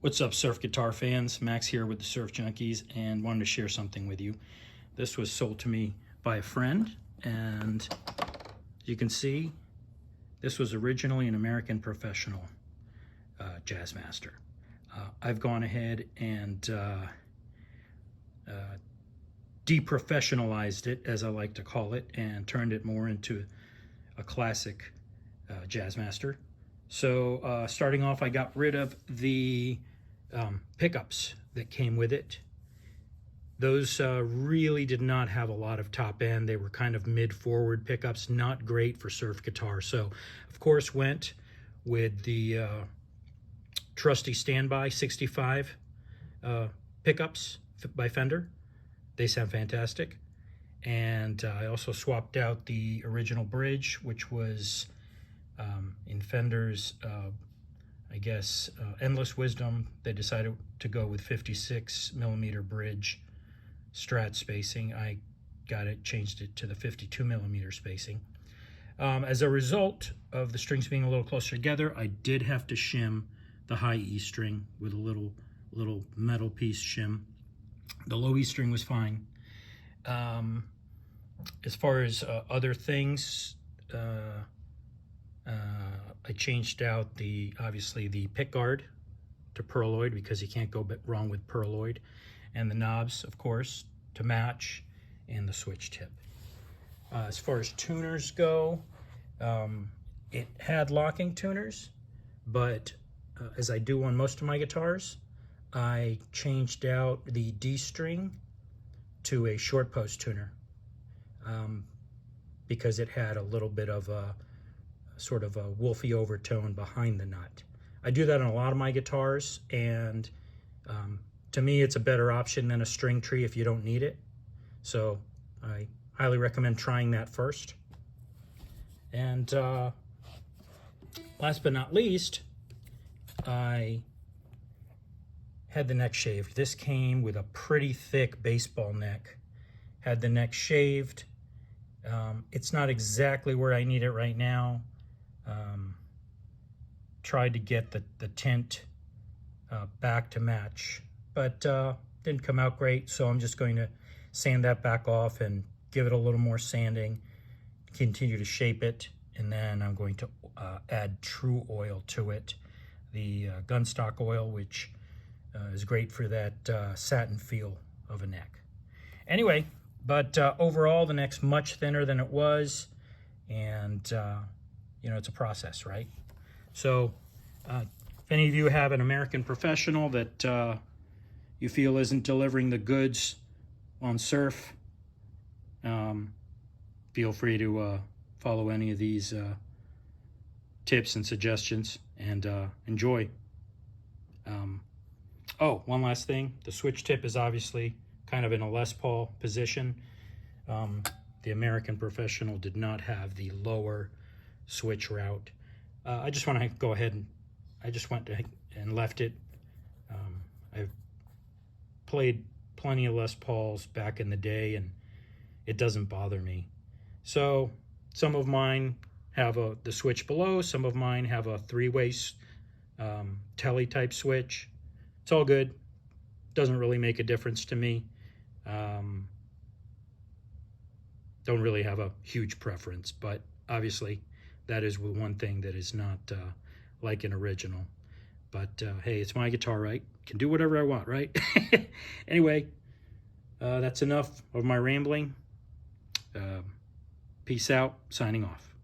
What's up, surf guitar fans? Max here with the Surf Junkies, and wanted to share something with you. This was sold to me by a friend, and you can see this was originally an American Professional Jazzmaster. I've gone ahead and deprofessionalized it, as I like to call it, and turned it more into a classic Jazzmaster. So starting off, I got rid of the pickups that came with it. Those really did not have a lot of top end. They were kind of mid-forward pickups, not great for surf guitar. So, of course, went with the trusty standby 65 pickups by Fender. They sound fantastic. And I also swapped out the original bridge, which was in Fender's, I guess, endless wisdom. They decided to go with 56 millimeter bridge strat spacing. I got it, changed it to the 52 millimeter spacing. As a result of the strings being a little closer together, I did have to shim the high E string with a little metal piece shim. The low E string was fine. As far as other things, I changed out obviously the pick guard to perloid, because you can't go wrong with perloid, and the knobs, of course, to match, and the switch tip. As far as tuners go, it had locking tuners, but as I do on most of my guitars, I changed out the D string to a short post tuner because it had a little bit of a sort of a wolfy overtone behind the nut. I do that on a lot of my guitars, and to me it's a better option than a string tree if you don't need it. So I highly recommend trying that first. And last but not least, I had the neck shaved. This came with a pretty thick baseball neck. Had the neck shaved. It's not exactly where I need it right now. Tried to get the tint back to match, but didn't come out great, so I'm just going to sand that back off and give it a little more sanding, continue to shape it, and then I'm going to add true oil to it, the gunstock oil, which is great for that satin feel of a neck. Anyway, but overall the neck's much thinner than it was, and you know, it's a process, right? So if any of you have an American Professional that you feel isn't delivering the goods on surf, feel free to follow any of these tips and suggestions, and enjoy. Oh, one last thing. The switch tip is obviously kind of in a Les Paul position. The American Professional did not have the lower switch route. I just want to go ahead and I just went and left it. I've played plenty of Les Pauls back in the day, and it doesn't bother me. So some of mine have the switch below. Some of mine have a three-way telly type switch. It's all good. Doesn't really make a difference to me. Don't really have a huge preference, but obviously that is one thing that is not like an original. But hey, it's my guitar, right? Can do whatever I want, right? Anyway, that's enough of my rambling. Peace out. Signing off.